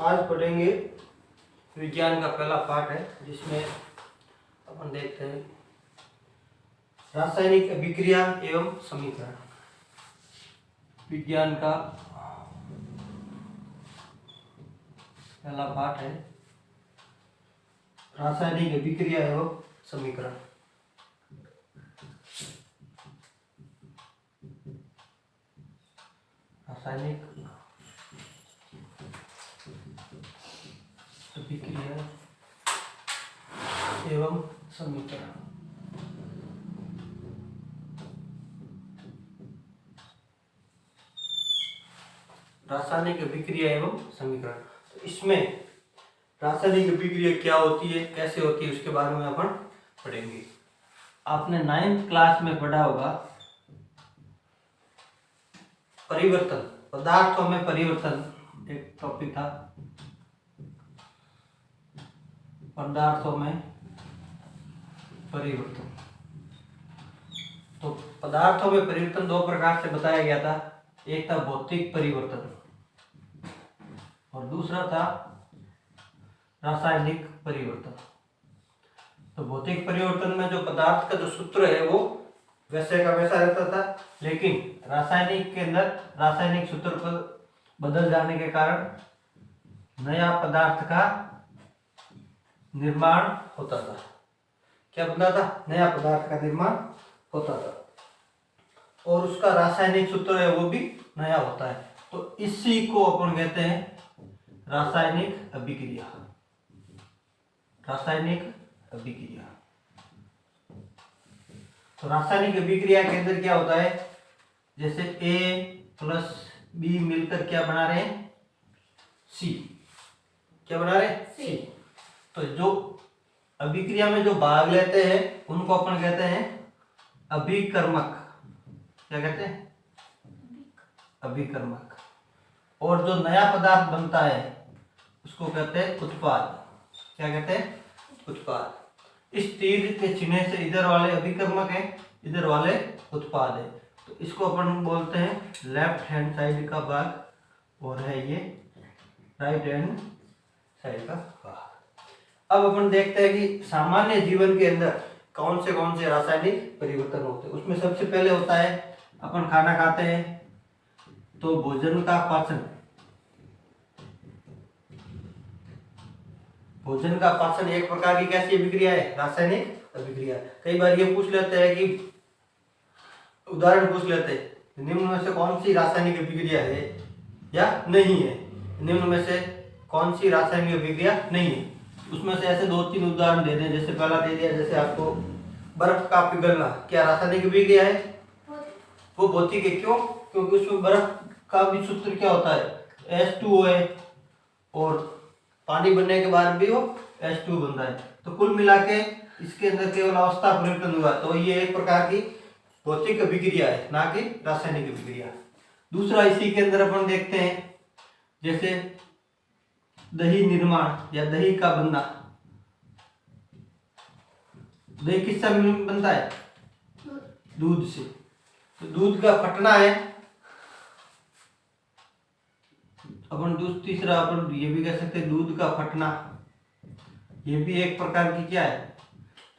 आज पढ़ेंगे विज्ञान का पहला पाठ है जिसमें अपन देखते हैं रासायनिक अभिक्रिया एवं समीकरण। विज्ञान का पहला पाठ है रासायनिक अभिक्रिया एवं समीकरण। रासायनिक अभिक्रिया एवं समीकरण। रासायनिक अभिक्रिया एवं समीकरण, तो इसमें रासायनिक अभिक्रिया क्या होती है, कैसे होती है, उसके बारे में अपन पढ़ेंगे। आपने 9th क्लास में पढ़ा होगा परिवर्तन, पदार्थों में परिवर्तन एक टॉपिक था। पदार्थों में परिवर्तन, तो पदार्थों में परिवर्तन दो प्रकार से बताया गया था। एक था भौतिक परिवर्तन और दूसरा था रासायनिक परिवर्तन। तो भौतिक परिवर्तन में जो पदार्थ का जो सूत्र है वो वैसे का वैसा रहता था, लेकिन रासायनिक के अंदर रासायनिक सूत्र पर बदल जाने के कारण नया पदार्थ का निर्माण होता था। क्या बनता था? नया पदार्थ का निर्माण होता था और उसका रासायनिक सूत्र है वो भी नया होता है। तो इसी को अपन कहते हैं रासायनिक अभिक्रिया। रासायनिक अभिक्रिया, तो रासायनिक अभिक्रिया के अंदर क्या होता है, जैसे A प्लस B मिलकर क्या बना रहे हैं? C। क्या बना रहे हैं? C। तो जो अभिक्रिया में जो भाग लेते हैं उनको अपन कहते हैं अभिकर्मक। क्या कहते हैं? अभिकर्मक। और जो नया पदार्थ बनता है उसको कहते हैं उत्पाद। क्या कहते हैं? उत्पाद। इस तीर के चिन्ह से इधर वाले अभिकर्मक है, इधर वाले उत्पाद है। तो इसको अपन बोलते हैं लेफ्ट हैंड साइड का भाग और है ये राइट हैंड साइड का भाग। अब अपन देखते हैं कि सामान्य जीवन के अंदर कौन से रासायनिक परिवर्तन होते हैं। उसमें सबसे पहले होता है अपन खाना खाते हैं तो भोजन का पाचन। भोजन का पाचन एक प्रकार की कैसी अभिक्रिया है? रासायनिक अभिक्रिया। कई बार ये पूछ लेते हैं कि उदाहरण पूछ लेते हैं निम्न में से कौन सी रासायनिक अभिक्रिया है या नहीं है। निम्न में से कौन सी रासायनिक अभिक्रिया नहीं है, उसमें से ऐसे 2-3 उदाहरण दे दें। जैसे पहला दे दिया, जैसे आपको बर्फ का पिघलना, क्या रासायनिक अभिक्रिया है? वो भौतिक है। क्यों? क्योंकि उसमें बर्फ का भी सूत्र क्या होता है? H2O है और पानी बनने के बाद भी वो H2 बनता है। तो कुल मिला के इसके अंदर केवल अवस्था परिवर्तन हुआ, तो ये एक प्रकार की भौतिक अभिक्रिया है, ना कि रासायनिक अभिक्रिया। दूसरा इसी के अंदर अपन देखते हैं जैसे दही निर्माण या दही का बनना। दही किससे बनता है? दूध से। तो दूध का फटना है अपन तीसरा अपन ये भी कह सकते हैं दूध का फटना। ये भी एक प्रकार की क्या है?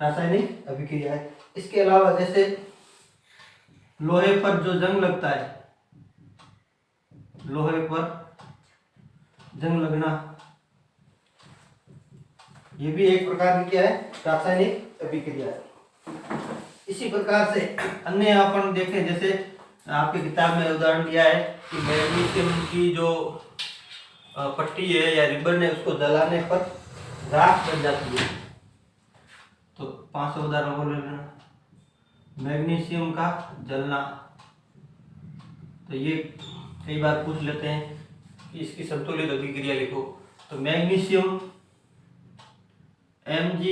रासायनिक अभिक्रिया है। इसके अलावा जैसे लोहे पर जो जंग लगता है, लोहे पर जंग लगना, ये भी एक प्रकार की क्या है? रासायनिक अभिक्रिया है। इसी प्रकार से अन्य अपन देखें, जैसे आपकी किताब में उदाहरण दिया है कि मैग्नीशियम की जो पट्टी है या रिबन है उसको जलाने पर राख बन जाती है। तो 5 उदाहरण को ले लेना। मैग्नीशियम का जलना, तो ये कई बार पूछ लेते हैं कि इसकी संतुलित अभिक्रिया लिखो। तो मैग्नीशियम Mg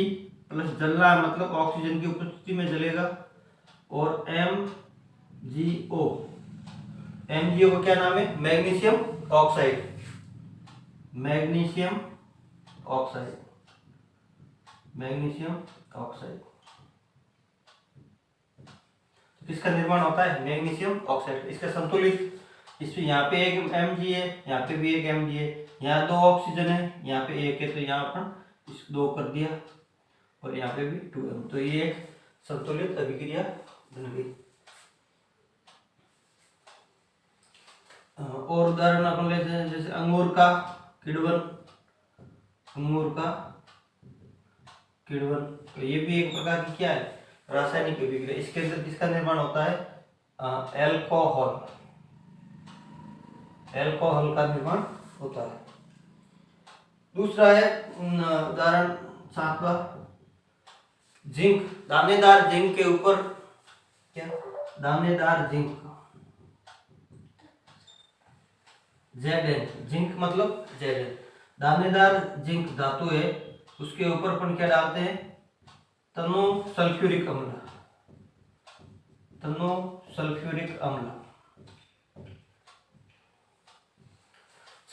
प्लस जलना मतलब ऑक्सीजन की उपस्थिति में जलेगा और MgO। MgO का क्या नाम है? Magnesium oxide. Magnesium oxide, magnesium oxide. किसका निर्माण होता है? Magnesium oxide. इसका संतुलित, इसमें यहाँ पे एक Mg है, यहाँ पे भी एक Mg है, यहाँ 2 ऑक्सीजन है, यहाँ पे 1 है, तो यहाँ अपन इस 2 कर दिया और यहाँ पे भी 2m, तो ये एक संतुलित अभिक्रिया बन गई। और उदाहरण अपन लेते हैं जैसे अंगूर का किण्वन, तो ये भी एक प्रकार की क्या है, रासायनिक अभिक्रिया। इसके अंदर किसका निर्माण होता है, अल्कोहल का निर्माण होता है। दूसरा है उदाहरण 7वां, जिंक, दानेदार जिंक के ऊपर क्या, दानेदार जिंक, Zn, जिंक मतलब Zn, दानेदार जिंक धातु है, उसके ऊपर अपन क्या डालते हैं, तनो सल्फ्यूरिक अम्ल,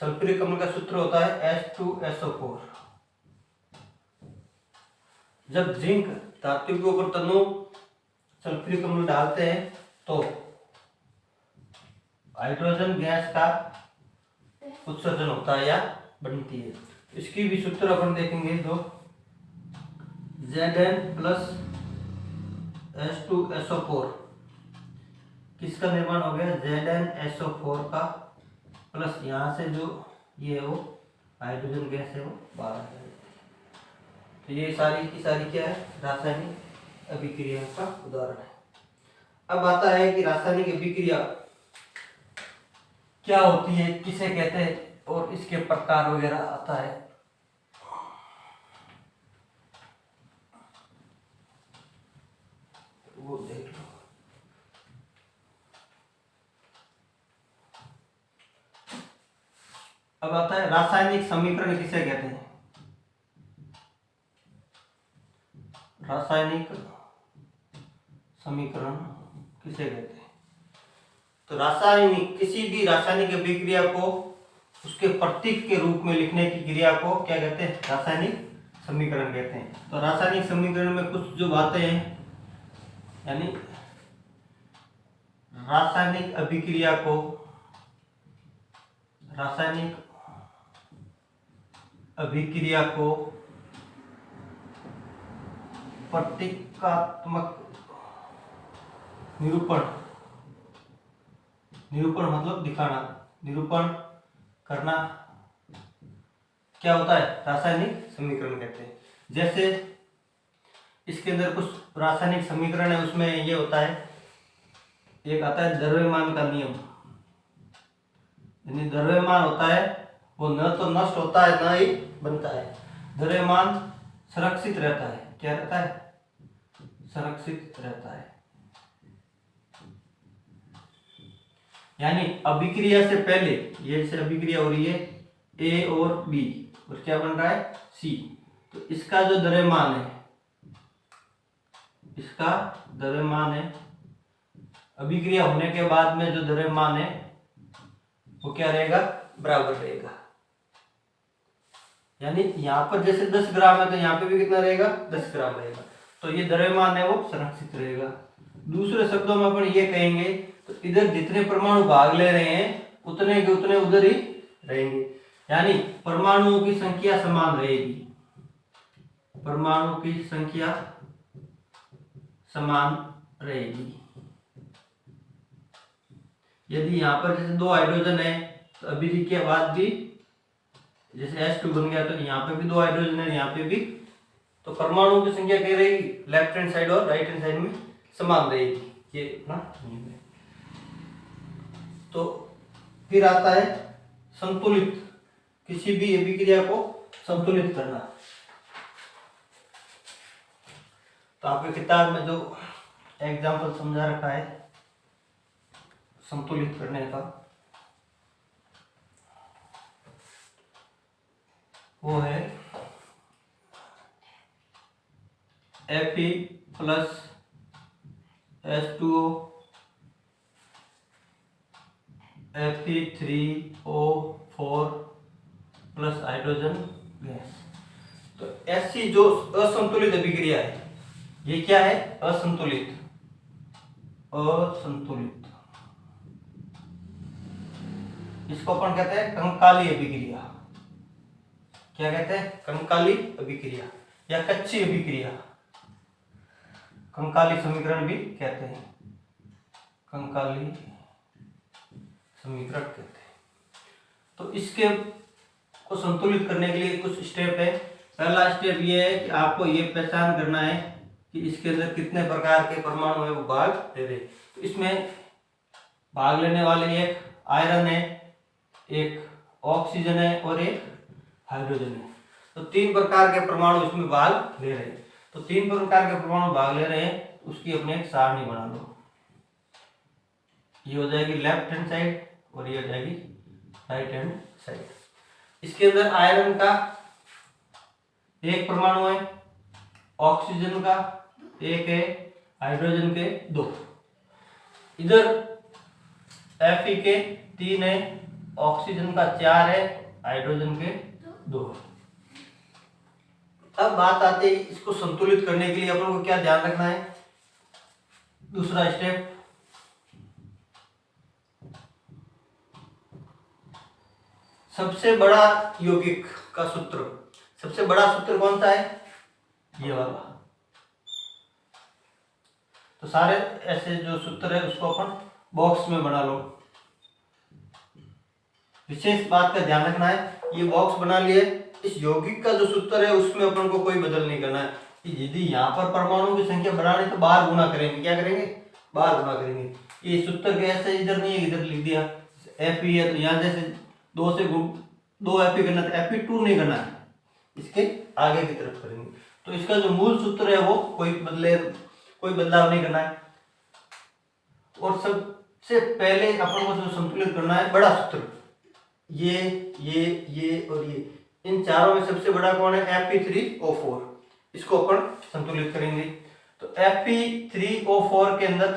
सल्फ्यूरिक अम्ल का सूत्र होता है H2SO4। जब जिंक धातु के ऊपर तनो सल्फ्यूरिक अम्ल डालते हैं तो हाइड्रोजन गैस का उत्सर्जन होता है या बनती है। इसकी भी सूत्र अपन देखेंगे, तो Zn प्लस H2SO4, किसका निर्माण हो गया, ZnSO4 का, प्लस यहाँ से जो ये वो हाइड्रोजन गैस है वो बाहर आ जाएगी। तो ये सारी की सारी क्या है, रासायनिक अभिक्रिया का उदाहरण है। अब आता है कि रासायनिक अभिक्रिया क्या होती है, किसे कहते हैं, और इसके प्रकार वगैरह आता है। वो देख लो। अब आता है रासायनिक समीकरण किसे कहते हैं। रासायनिक समीकरण किसे कहते हैं, तो रासायनिक, किसी भी रासायनिक अभिक्रिया को उसके प्रतीक के रूप में लिखने की क्रिया को क्या कहते हैं, रासायनिक समीकरण कहते हैं। तो रासायनिक समीकरण में कुछ जो बातें हैं, यानी रासायनिक अभिक्रिया को, प्रतीकात्मक निरूपण मतलब दिखाना, निरूपण करना क्या होता है, रासायनिक समीकरण कहते हैं। जैसे इसके अंदर कुछ रासायनिक समीकरण है, उसमें ये होता है, एक आता है द्रव्यमान का नियम, यानी द्रव्यमान होता है वो न तो नष्ट होता है न ही बनता है, द्रव्यमान संरक्षित रहता है। क्या रहता है, संरक्षित रहता है। यानी अभिक्रिया से पहले, ये से अभिक्रिया हो रही है A और B, और क्या बन रहा है C, तो इसका जो द्रव्यमान है, अभिक्रिया होने के बाद में जो द्रव्यमान है वो क्या रहेगा, बराबर रहेगा। यानी यहाँ पर जैसे 10 ग्राम है तो यहाँ पे भी कितना रहेगा, 10 ग्राम रहेगा। तो ये द्रव्यमान है वो संरक्षित रहेगा। दूसरे शब्दों में अपन ये कहेंगे, तो इधर जितने परमाणु भाग ले रहे हैं उतने के उतने उधर ही रहेंगे, यानी परमाणुओं की संख्या समान रहेगी, परमाणु की संख्या समान रहेगी। यदि यहाँ पर जैसे 2 हाइड्रोजन है तो अभिक्रिया के बाद भी जैसे H2 बन गया, तो यहाँ पे भी 2 हाइड्रोजन है, यहाँ पे भी, तो परमाणुओं की संख्या क्या रहेगी, लेफ्ट हैंड साइड और राइट हैंड साइड में समान रहेगी। ये इतना नियम है। तो फिर आता है संतुलित, किसी भी अभिक्रिया को संतुलित करना। तो आपके किताब में जो एग्जाम्पल समझा रखा है संतुलित करने का, वो है Fe plus H2O Fe3O4 plus hydrogen gas. तो ऐसी जो असंतुलित अभिक्रिया है, ये क्या है, असंतुलित, इसको अपन कहते हैं कंकाली अभिक्रिया। क्या कहते हैं, कंकाली अभिक्रिया या कच्ची अभिक्रिया, कंकाली समीकरण भी कहते हैं, कंकाली समीकरण कहते हैं। तो इसके को संतुलित करने के लिए कुछ स्टेप है। पहला स्टेप ये है कि आपको ये पहचान करना है कि इसके अंदर कितने प्रकार के परमाणु है वो भाग ले रहे। तो इसमें भाग लेने वाले एक आयरन है, एक ऑक्सीजन है और एक हाइड्रोजन है। तो 3 प्रकार के परमाणु इसमें भाग ले रहे हैं। तो 3 प्रकार के परमाणु भाग ले रहे हैं, उसकी अपने एक सारणी बना लो। ये हो जाएगी लेफ्ट हैंड साइड और ये हो जाएगी राइट हैंड साइड। इसके अंदर आयरन का एक परमाणु है, ऑक्सीजन का एक है, हाइड्रोजन के 2। इधर Fe के 3 है, ऑक्सीजन का 4 है, हाइड्रोजन के 2। अब बात आती है इसको संतुलित करने के लिए अपन को क्या ध्यान रखना है। दूसरा स्टेप, सबसे बड़ा यौगिक का सूत्र, सबसे बड़ा सूत्र कौन सा है, ये वाला। तो सारे ऐसे जो सूत्र है उसको अपन बॉक्स में बना लो। विशेष बात का ध्यान रखना है, ये बॉक्स बना लिए, इस यौगिक का जो सूत्र है उसमें अपन को कोई बदल नहीं करना है। यदि यहाँ पर परमाणु की संख्या बढ़ानी तो बाहर गुना करेंगे, क्या करेंगे, बाहर गुना करेंगे। ये सूत्र कैसे इधर नहीं है, इधर लिख दिया Fe है, तो यहाँ जैसे 2 से 2 Fe करना है, Fe2 नहीं करना है, इसके आगे की तरफ करेंगे। तो इसका जो मूल सूत्र है वो कोई बदलाव नहीं करना है। और सबसे पहले अपन को जो संतुलित करना है बड़ा सूत्र, ये और ये, इन चारों में सबसे बड़ा कौन है, Fe3O4। इसको अपन संतुलित करेंगे। तो Fe3O4 के अंदर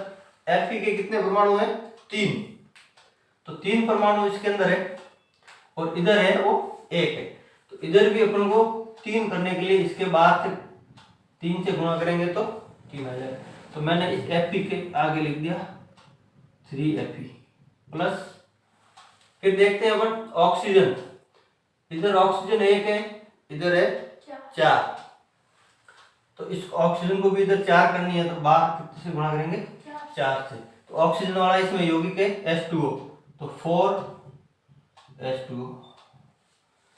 Fe के कितने परमाणु हैं, 3। तो 3 परमाणु इसके अंदर है और इधर है वो 1 है। तो इधर भी अपन को 3 करने के लिए इसके बाद से 3 से गुणा करेंगे तो 3 आ जाएगा। तो मैंने इस Fe के आगे लिख दिया 3Fe प्लस, फिर देखते हैं अपन ऑक्सीजन, इधर ऑक्सीजन 1 है, इधर है 4। तो इस ऑक्सीजन को भी इधर 4 करनी है, तो बाहर कितने से गुणा करेंगे, 4 से। तो ऑक्सीजन वाला इसमें यौगिक है H2O, तो 4H2O,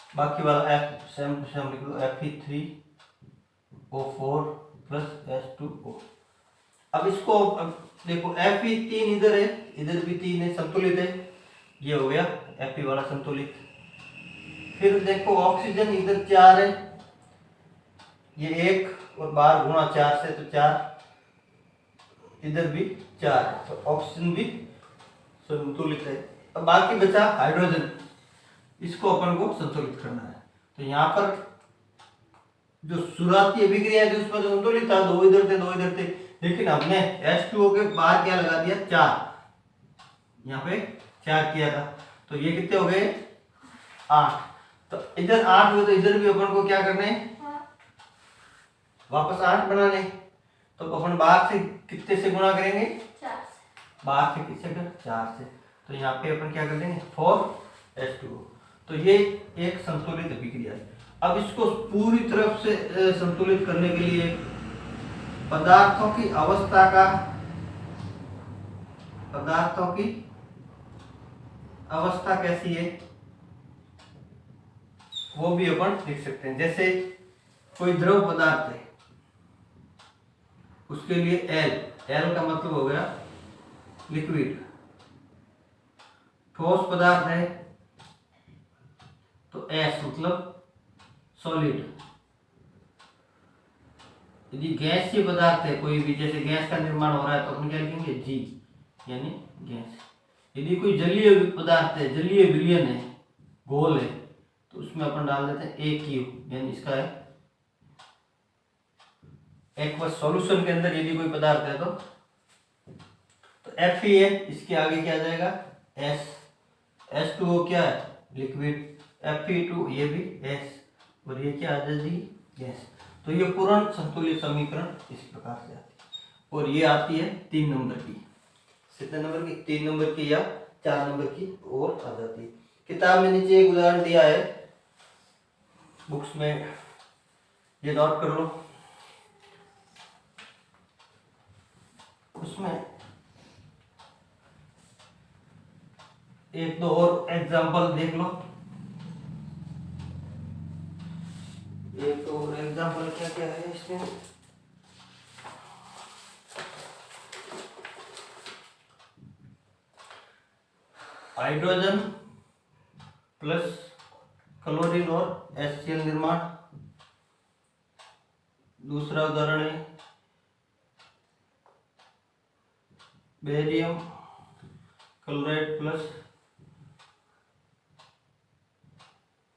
बाकी वाला सेम लिख दो Fe3O4 प्लस H2O। अब इसको देखो Fe3 इधर है, इधर भी 3 है, संतुलित है, ये हो गया Fe वाला संतुलित। फिर देखो ऑक्सीजन इधर 4 है, ये 1 और बाहर गुणा 4 से, तो 4, इधर भी 4 है, तो ऑक्सीजन भी संतुलित है। अब बाकी बचा हाइड्रोजन, इसको अपन को संतुलित करना है। तो यहाँ पर जो शुरुआती अभिक्रिया थी उसमें तो संतुलित था, 2 इधर थे 2 इधर थे, लेकिन हमने H2O के बाहर क्या लगा दिया, 4, यहाँ पे 4 किया था, तो ये कितने हो गए, 8। तो इधर 8 हुए, तो इधर भी अपन को क्या करने हैं, वापस 8 बनाने। तो अपन बाहर से कितने से गुणा करेंगे, 4 से। बाहर से किससे कर, 4 से। तो यहाँ पे अपन क्या कर देंगे, 4H2O। तो ये एक संतुलित अभिक्रिया है। अब इसको पूरी तरफ से संतुलित करने के लिए पदार्थों की अवस्था कैसी है वो भी अपन लिख सकते हैं। जैसे कोई द्रव पदार्थ है, उसके लिए L का मतलब हो गया लिक्विड। ठोस पदार्थ है तो S मतलब सॉलिड। यदि गैसीय पदार्थ है कोई भी, जैसे गैस का निर्माण हो रहा है, तो अपन क्या लिखेंगे, G यानी गैस। यदि कोई जलीय पदार्थ है, जलीय विलयन है, घोल है, तो उसमें अपन डाल देते हैं AQ, यानी इसका है एक्वस सॉल्यूशन के अंदर यदि कोई पदार्थ है तो Fe है, इसके आगे क्या आ जाएगा, S। H2O क्या है, लिक्विड। Fe2 ये भी S, और ये क्या आ जाएगी, गैस। तो ये पूर्ण संतुलित समीकरण इस प्रकार से आती है, और ये आती है 3 नंबर की। कितने नंबर की, 3 नंबर की या 4 नंबर की और आ जाती है। किताब में नीचे एक उदाहरण दिया है, बुक्स में ये नोट कर लो। उसमें एक दो और एग्जांपल देख लो। एक तो और एग्जांपल क्या क्या है इसमें। हाइड्रोजन प्लस क्लोरीन और HCl निर्माण। दूसरा उदाहरण है barium chloride plus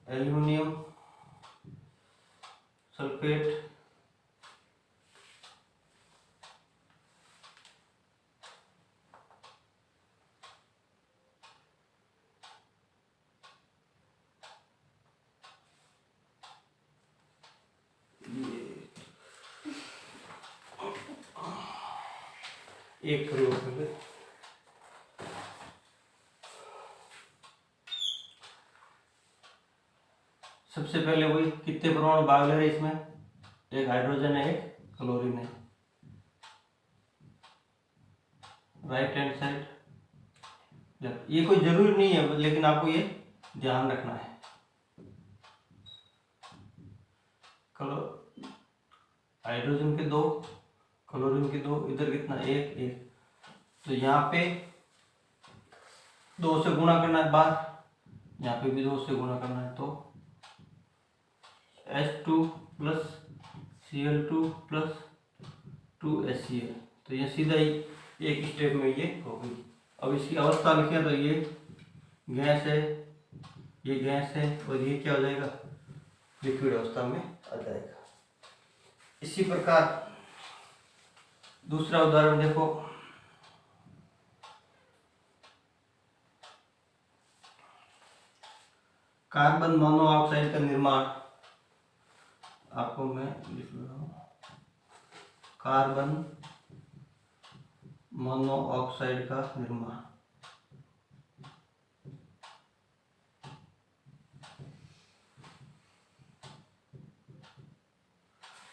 aluminium sulphate. एक करो पहले। सबसे पहले वही कितने परमाणु भाग ले रहे हैं इसमें, एक हाइड्रोजन है एक क्लोरीन है। राइट हैंड साइड, ये कोई जरूरी नहीं है लेकिन आपको ये ध्यान रखना है। हाइड्रोजन के दो, क्लोरीन के दो, इधर कितना एक एक, तो यहाँ पे 2 से गुणा करना है बाहर, यहाँ पे भी 2 से गुणा करना है, तो H2 plus Cl2 plus 2HCl, तो ये सीधा ही एक स्टेप में ये हो गई। अब इसकी अवस्था लिखें तो ये गैस है, ये गैस है और ये क्या हो जाएगा, लिक्विड अवस्था में आ जाएगा। इसी प्रकार दूसरा उदाहरण देखो, कार्बन मोनोऑक्साइड का निर्माण। आपको मैं लिख रहा हूं, कार्बन मोनोऑक्साइड का निर्माण।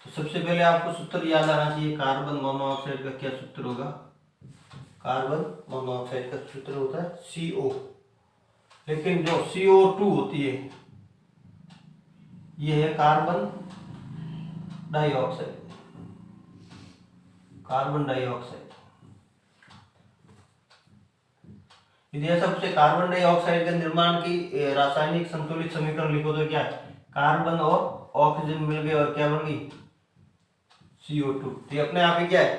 तो सबसे पहले आपको सूत्र याद आना चाहिए, कार्बन मोनोऑक्साइड का क्या सूत्र होगा। कार्बन मोनोऑक्साइड का सूत्र होता है CO, लेकिन जो CO2 होती है ये है कार्बन डाइऑक्साइड। कार्बन डाइऑक्साइड, यदि ऐसा पूछे कार्बन डाइऑक्साइड के निर्माण की रासायनिक संतुलित समीकरण लिखो तो क्या है, कार्बन और ऑक्सीजन मिल गए और क्या बन गई, CO2। तो ये अपने आप ही क्या है,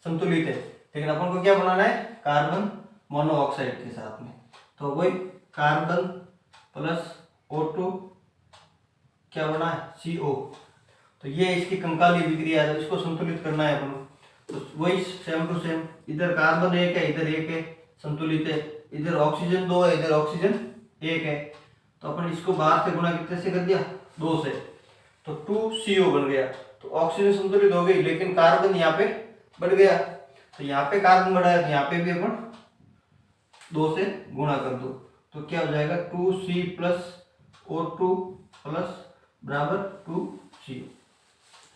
संतुलित है, लेकिन अपन को क्या बनाना है, कार्बन मोनोऑक्साइड के साथ में। तो वही कार्बन प्लस O2 क्या बना है, CO। तो ये इसकी कंकाली अभिक्रिया है, तो इसको संतुलित करना है अपन। तो वही सेम टू सेम, इधर कार्बन एक है इधर एक है, संतुलित है, इधर ऑक्सीजन 2 है इधर ऑक्सीजन 1 है, तो अपन इसको बाहर से गुणा कितने से कर दिया, 2 से, तो 2CO बन गया। तो ऑक्सीजन संतुलित हो गई लेकिन कार्बन यहाँ पे बढ़ गया, तो यहाँ पे कार्बन बढ़ा है तो यहाँ पे भी अपन 2 से गुणा कर दो, तो क्या हो जाएगा 2C प्लस O2 प्लस बराबर 2CO।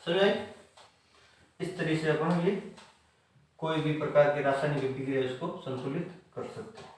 समझ आई। इस तरीके से अपन ये कोई भी प्रकार की रासायनिक अभिक्रिया इसको संतुलित कर सकते हैं।